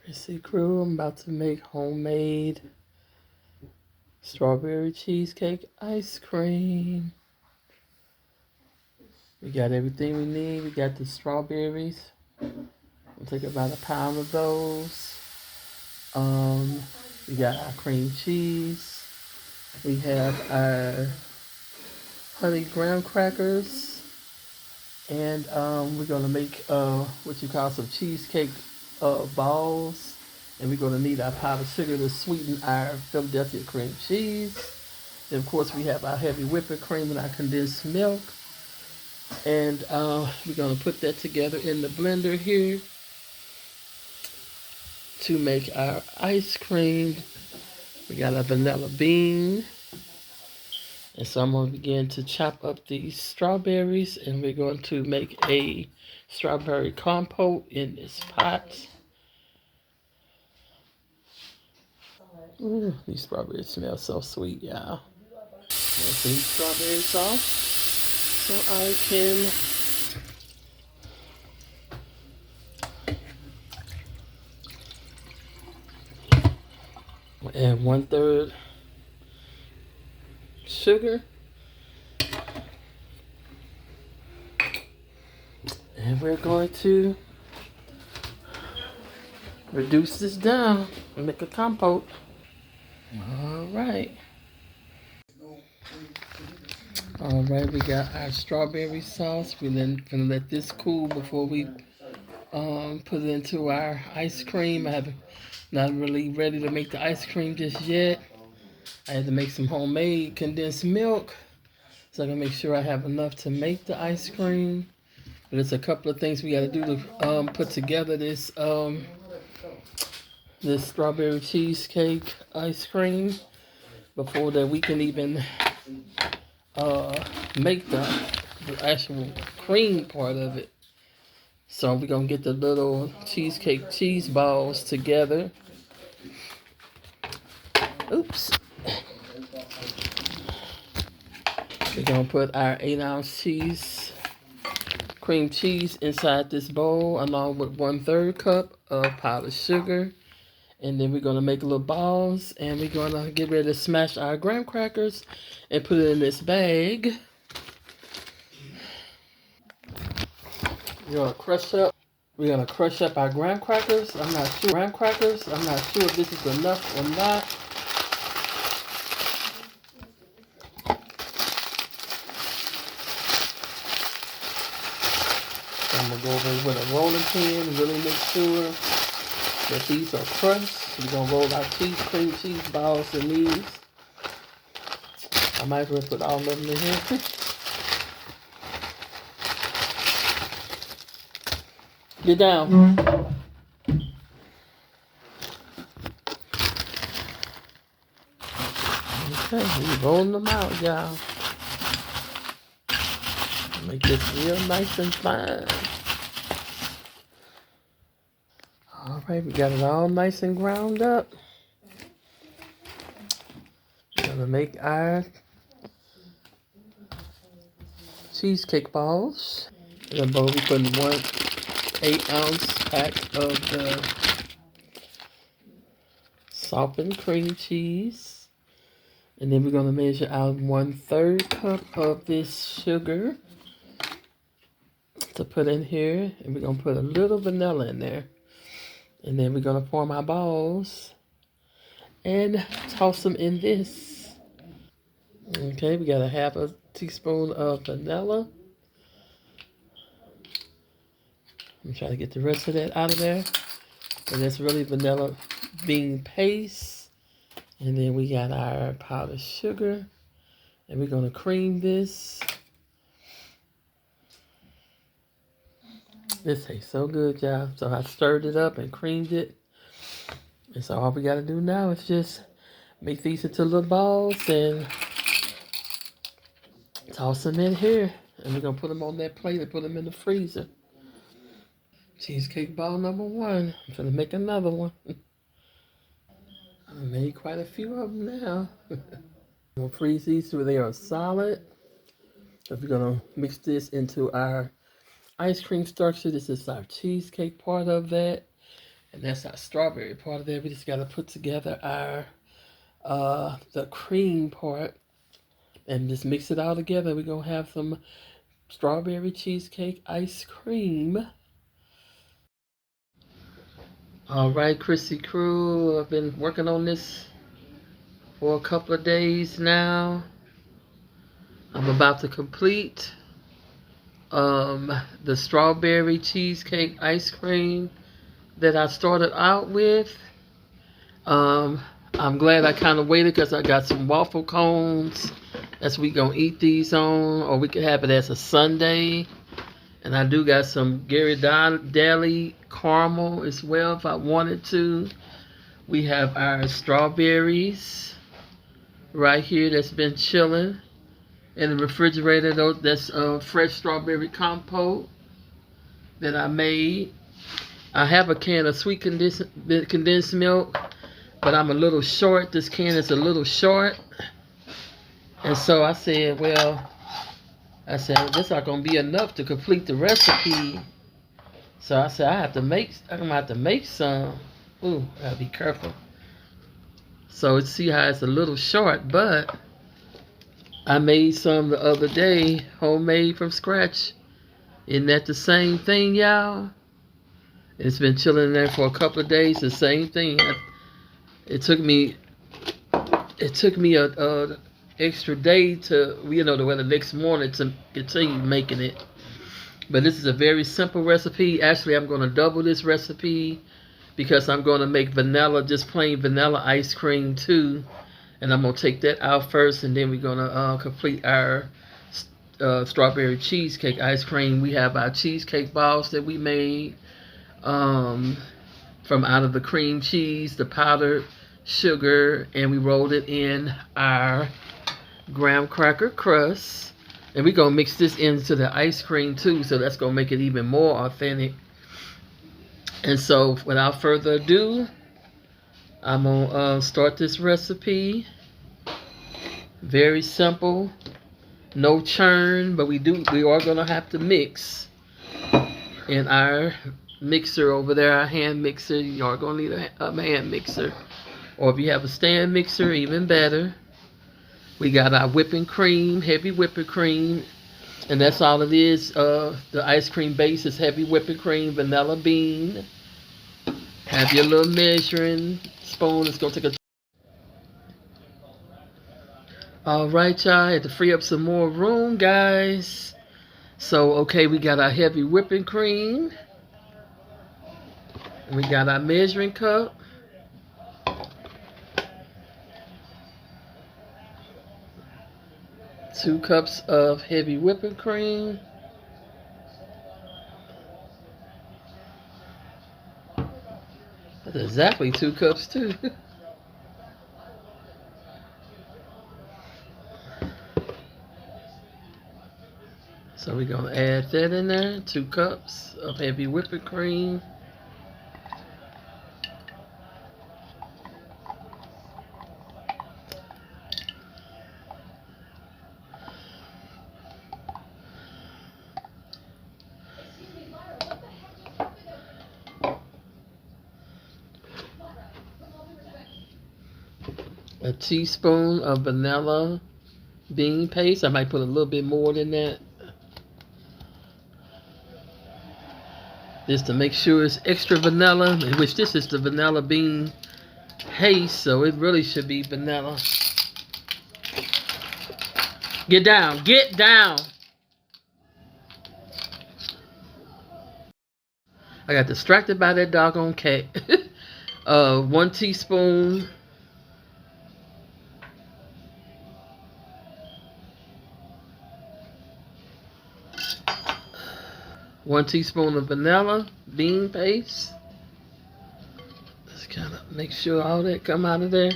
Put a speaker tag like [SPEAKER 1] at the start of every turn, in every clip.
[SPEAKER 1] Chrissy crew, I'm about to make homemade strawberry cheesecake ice cream. We got everything we need. We got the strawberries. We'll take about a pound of those. Um, we got our cream cheese. We have our honey graham crackers. And we're gonna make what you call some cheesecake balls. And we're gonna need our powdered sugar to sweeten our Philadelphia cream cheese. And of course, we have our heavy whipping cream and our condensed milk. And we're gonna put that together in the blender here to make our ice cream. We got a vanilla bean. And so I'm going to begin to chop up these strawberries, and we're going to make a strawberry compote in this pot. Ooh, these strawberries smell so sweet, y'all. Let's these strawberries off so I can add 1/3 sugar. And we're going to reduce this down and make a compote. All right. All right, we got our strawberry sauce. We're gonna let this cool before we put it into our ice cream. I have not really ready to make the ice cream just yet. I had to make some homemade condensed milk, so I'm gonna make sure I have enough to make the ice cream. But there's a couple of things we got to do to put together this strawberry cheesecake ice cream before that we can even make the actual cream part of it. So we're gonna get the little cheesecake cheese balls together. Oops. We're gonna put our 8-ounce cream cheese inside this bowl along with 1/3 cup of powdered sugar. And then we're gonna make little balls, and we're gonna get ready to smash our graham crackers and put it in this bag. We're gonna crush up our graham crackers. I'm not sure if this is enough or not. So I'm gonna go over with a rolling pin and really make sure that these are crushed. We're gonna roll our cream cheese balls in these. I might as well put all of them in here. Get down. Okay, we're rolling them out, y'all. Make this real nice and fine. All right, we got it all nice and ground up. We're gonna make our cheesecake balls. In the bowl, we putting 1 8-ounce pack of the softened cream cheese. And then we're gonna measure out 1/3 cup of this sugar to put in here. And we're gonna put a little vanilla in there. And then we're gonna form our balls and toss them in this. Okay, we got a 1/2 teaspoon of vanilla. I'm trying to get the rest of that out of there. And that's really vanilla bean paste. And then we got our powdered sugar. And we're going to cream this. This tastes so good, y'all. So I stirred it up and creamed it. And so all we got to do now is just make these into little balls and toss them in here. And we're going to put them on that plate and put them in the freezer. Cheesecake ball number 1. I'm going to make another one. I made quite a few of them now. We'll freeze these so they are solid. So we're going to mix this into our ice cream structure. This is our cheesecake part of that. And that's our strawberry part of that. We just got to put together our the cream part and just mix it all together. We're going to have some strawberry cheesecake ice cream. All right, Chrissy Crew, I've been working on this for a couple of days now. I'm about to complete the strawberry cheesecake ice cream that I started out with. I'm glad I kind of waited because I got some waffle cones. That's we gonna eat these on, or we could have it as a sundae. And I do got some Gary Daly caramel as well if I wanted to. We have our strawberries right here that's been chilling in the refrigerator. That's fresh strawberry compote that I made. I have a can of sweet condensed milk, but I'm a little short. This can is a little short. And so I said, well, this not gonna be enough to complete the recipe. So I said, I'm gonna have to make some. Ooh, I gotta be careful. So see how it's a little short, but I made some the other day, homemade from scratch. Isn't that the same thing, y'all? It's been chilling there for a couple of days. The same thing. It took me a extra day to, the next morning to continue making it. But this is a very simple recipe. Actually, I'm going to double this recipe because I'm going to make just plain vanilla ice cream too. And I'm going to take that out first, and then we're going to complete our strawberry cheesecake ice cream. We have our cheesecake balls that we made from out of the cream cheese, the powdered sugar, and we rolled it in our graham cracker crust. And we're going to mix this into the ice cream too, so that's going to make it even more authentic. And so without further ado, I'm going to start this recipe. Very simple, no churn, but we are going to have to mix in our mixer over there, our hand mixer. You are going to need a hand mixer, or if you have a stand mixer, even better. We got our whipping cream, heavy whipping cream, and that's all it is. The ice cream base is heavy whipping cream, vanilla bean. Have your little measuring spoon. It's going to take a... All right, y'all. I had to free up some more room, guys. So, okay, we got our heavy whipping cream. We got our measuring cup. Two cups of heavy whipping cream. That's exactly 2 cups too. So we're going to add that in there. 2 cups of heavy whipping cream. A teaspoon of vanilla bean paste. I might put a little bit more than that, just to make sure it's extra vanilla, which this is the vanilla bean paste, so it really should be vanilla. Get down, get down. I got distracted by that doggone cat. 1 teaspoon. One teaspoon of vanilla bean paste. Just kind of make sure all that come out of there.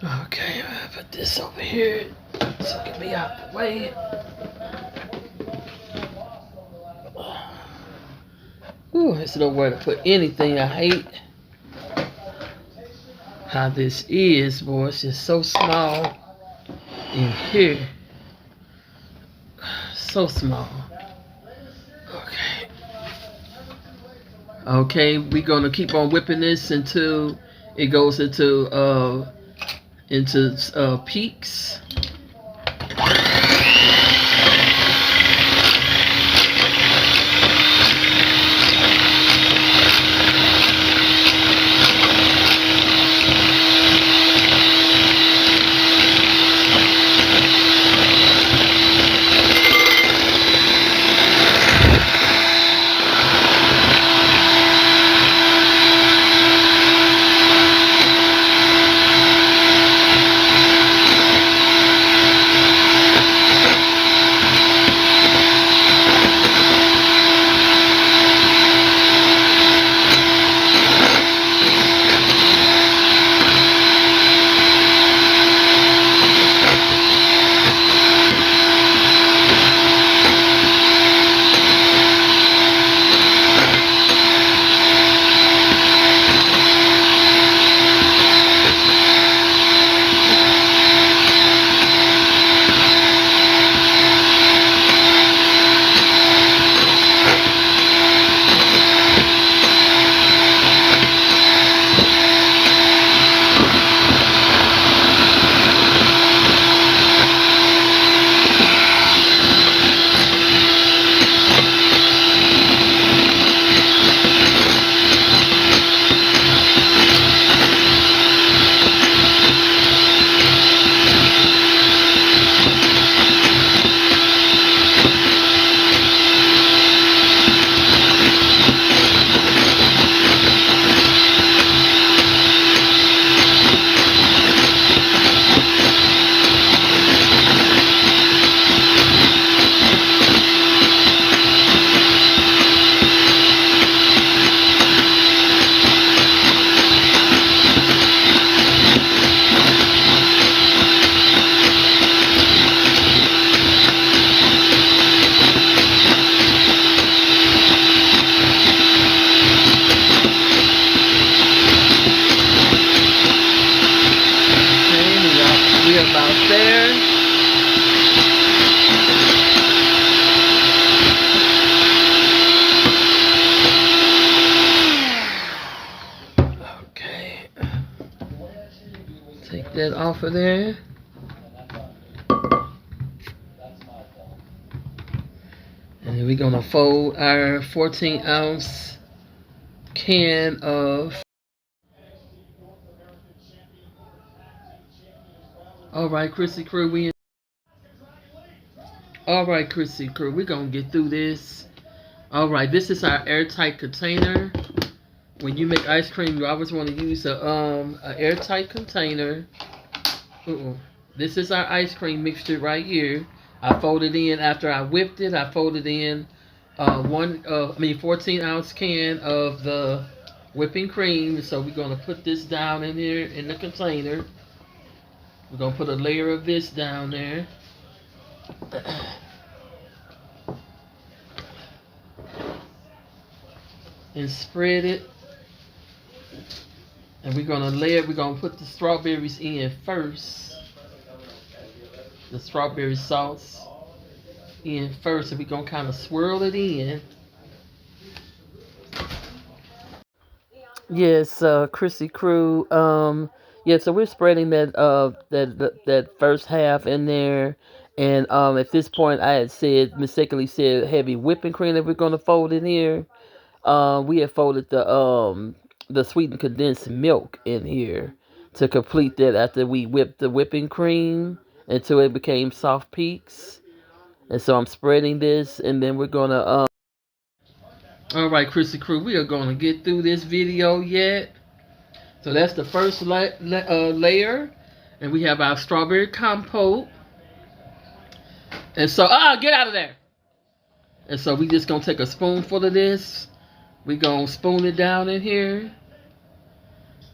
[SPEAKER 1] Okay, I'm gonna put this over here so it can be out the way. Ooh, there's nowhere to put anything. I hate how this is, boy. It's just so small in here. So small. Okay. Okay, we're gonna keep on whipping this until it goes into peaks. We're about there. Okay. Take that off of there. And then we're gonna fold our 14-ounce can of. All right, Chrissy Crew. All right, Chrissy Crew. We're gonna get through this. All right, this is our airtight container. When you make ice cream, you always want to use a airtight container. This is our ice cream mixture right here. I folded in after I whipped it. I folded in 14-ounce can of the whipping cream. So we're gonna put this down in here in the container. We're gonna put a layer of this down there. And spread it. And we're gonna put the strawberries in first. The strawberry sauce in first, and we're gonna kind of swirl it in. Yes, Chrissy Crew. Yeah, so we're spreading that first half in there, and at this point, I had mistakenly said heavy whipping cream that we're gonna fold in here. We had folded the sweetened condensed milk in here to complete that after we whipped the whipping cream until it became soft peaks. And so I'm spreading this, and then we're gonna. All right, Chrissy Crew, we are gonna get through this video yet. So that's the first layer, and we have our strawberry compote. And so, get out of there. And so we just gonna take a spoonful of this. We gonna spoon it down in here,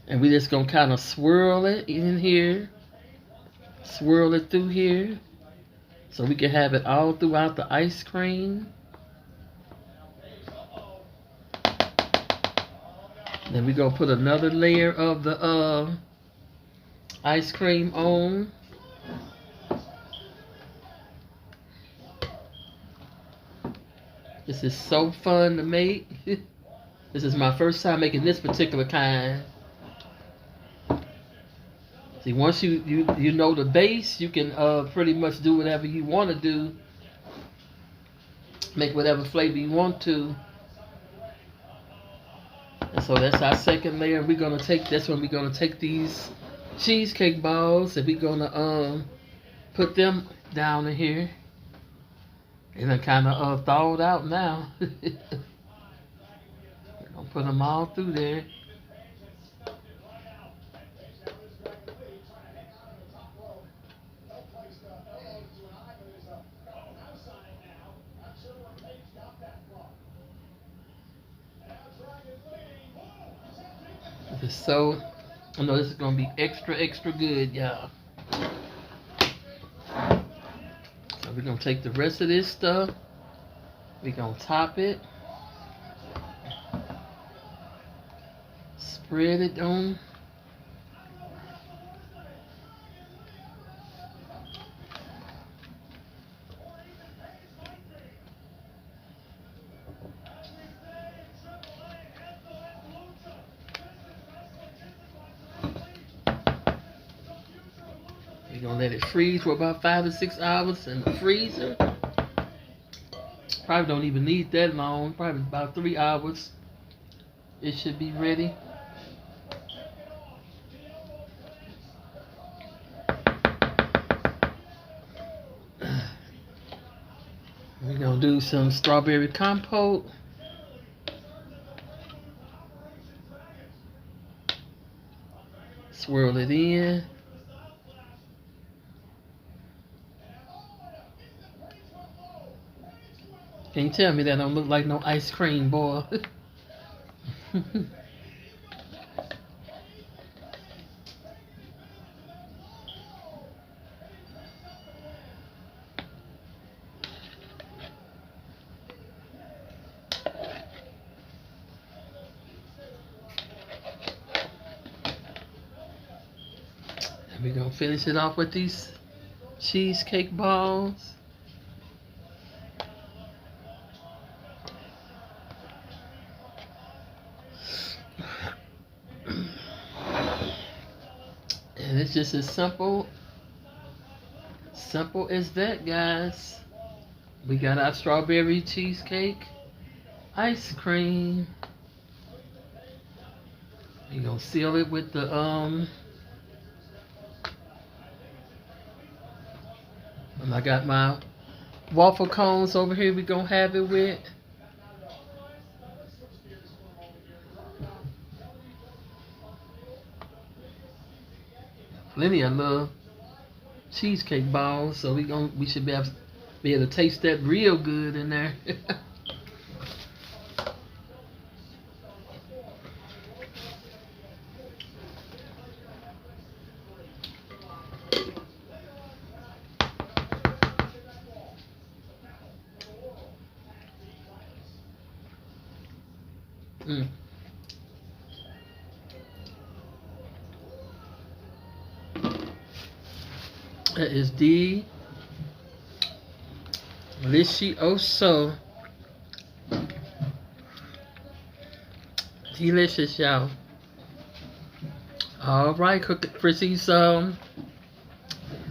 [SPEAKER 1] and we just gonna kind of swirl it in here, swirl it through here, so we can have it all throughout the ice cream. Then we're gonna put another layer of the ice cream on. This is so fun to make. This is my first time making this particular kind. See, once you know the base, you can pretty much do whatever you want to do. Make whatever flavor you want to. And so that's our second layer. We're gonna take this one. We're gonna take these cheesecake balls and we're gonna put them down in here. And they're kind of thawed out now. We're gonna put them all through there. So, I know this is gonna be extra good, y'all. So we're gonna take the rest of this stuff. We're gonna top it. Spread it on. We're gonna let it freeze for about 5 to 6 hours in the freezer. Probably don't even need that long. Probably about 3 hours. It should be ready. We're gonna do some strawberry compote. Swirl it in. Can't tell me that don't look like no ice cream, boy. And we're gonna finish it off with these cheesecake balls. And it's just as simple as that, guys. We got our strawberry cheesecake ice cream. We're gonna seal it with the and I got my waffle cones over here. We're gonna have it with. Plenty of little cheesecake balls, so we should be able to taste that real good in there. mm. That is delicioso. Delicious, y'all. All right, Chrissy's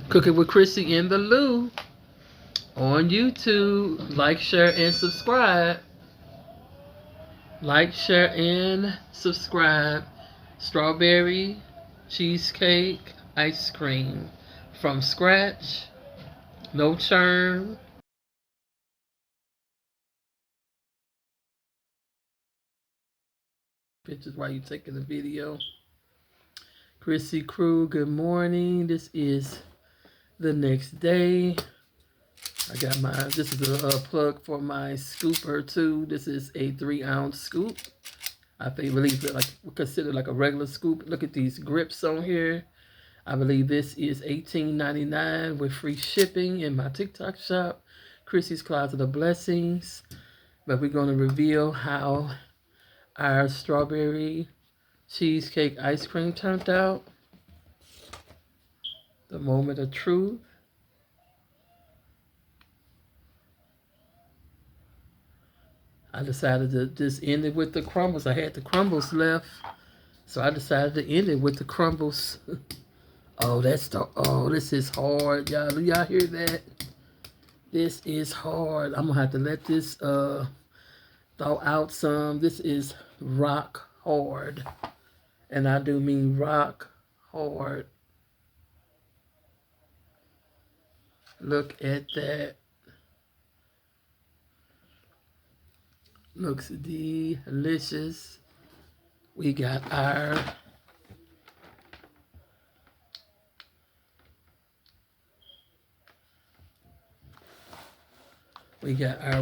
[SPEAKER 1] Cooking with Chrissy in the Lou on YouTube. Like, share, and subscribe. Like, share, and subscribe. Strawberry cheesecake ice cream from scratch. No churn. Pictures while you taking the video. Chrissy crew, good morning. This is the next day. I got this is a plug for my scooper too. This is a 3-ounce scoop. I believe it considered like a regular scoop. Look at these grips on here. I believe this is $18.99 with free shipping in my TikTok shop, Chrissy's Closet of Blessings. But we're going to reveal how our strawberry cheesecake ice cream turned out. The moment of truth. I decided to just end it with the crumbles. I had the crumbles left, so I decided to end it with the crumbles. Oh, this is hard, y'all. Do y'all hear that? This is hard. I'm gonna have to let this thaw out some. This is rock hard. And I do mean rock hard. Look at that. Looks delicious. We got our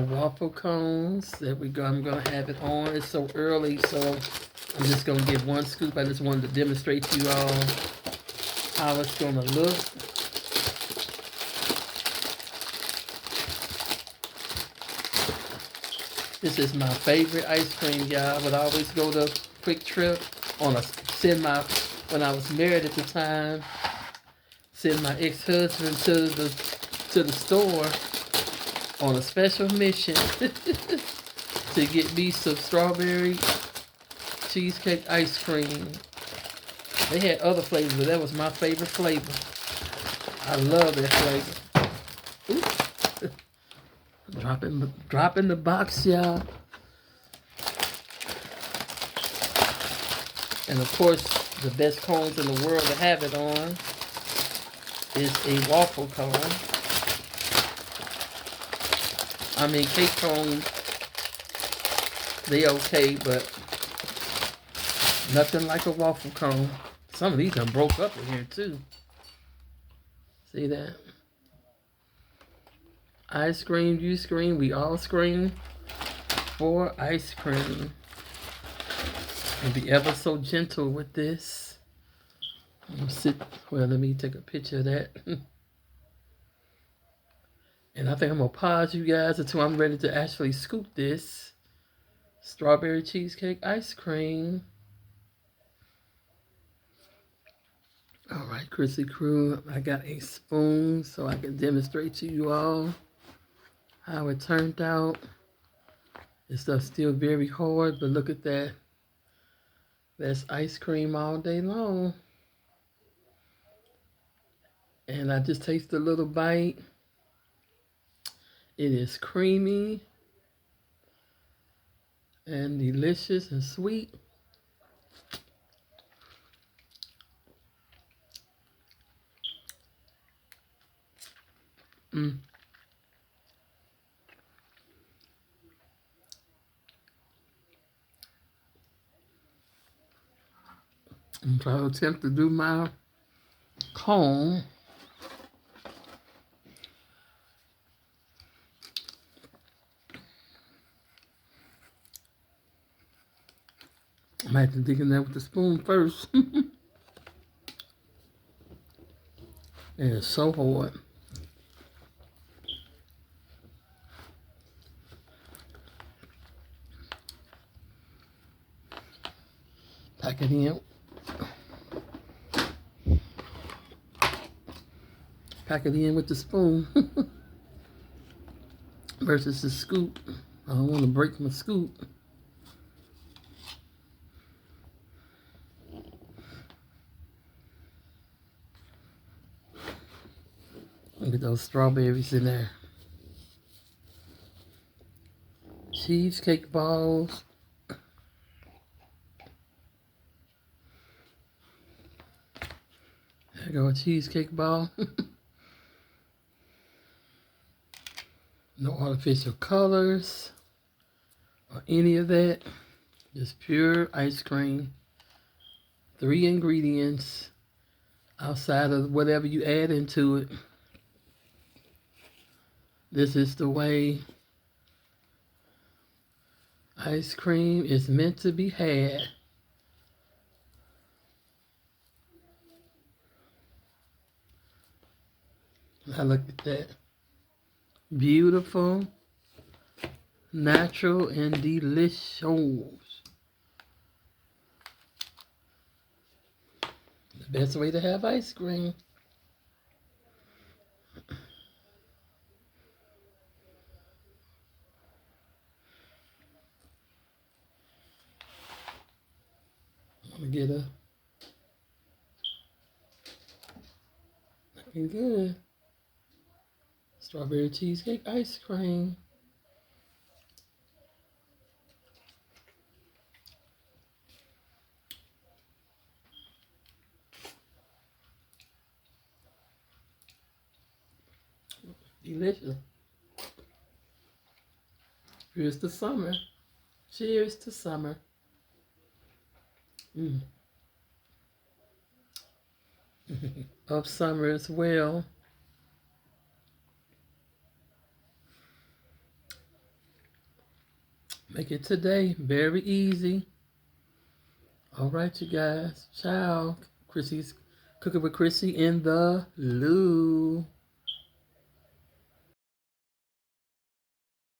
[SPEAKER 1] waffle cones that I'm gonna have it on. It's so early, so I'm just gonna get one scoop. I just wanted to demonstrate to you all how it's gonna look. This is my favorite ice cream, y'all. I would always go to Quick Trip on when I was married at the time, send my ex-husband to the store on a special mission to get me some strawberry cheesecake ice cream. They had other flavors, but that was my favorite flavor. I love that flavor. Dropping the box, y'all. And of course, the best cones in the world to have it on is a waffle cone. I mean, cake cones, they okay, but nothing like a waffle cone. Some of these done broke up in here too. See that? I scream, you scream, we all scream for ice cream. And be ever so gentle with this. Let me take a picture of that. And I think I'm gonna pause you guys until I'm ready to actually scoop this strawberry cheesecake ice cream. All right, Chrissy Crew, I got a spoon so I can demonstrate to you all how it turned out. This stuff's still very hard, but look at that. That's ice cream all day long. And I just taste a little bite. It is creamy and delicious and sweet. I'm trying to attempt to do my cone. I might have to dig in there with the spoon first. It's so hard. Pack it in. Pack it in with the spoon versus the scoop. I don't want to break my scoop. Look at those strawberries in there. Cheesecake balls. There go a cheesecake ball. No artificial colors or any of that. Just pure ice cream. 3 ingredients outside of whatever you add into it. This is the way ice cream is meant to be had. Now look at that. Beautiful, natural, and delicious. Best way to have ice cream. I'm gonna get a looking good strawberry cheesecake ice cream. Delicious. Here's to summer. Cheers to summer. Mm. Of summer as well. Make it today very easy. All right, you guys. Ciao. Chrissy's Cooking with Chrissy in the Lou.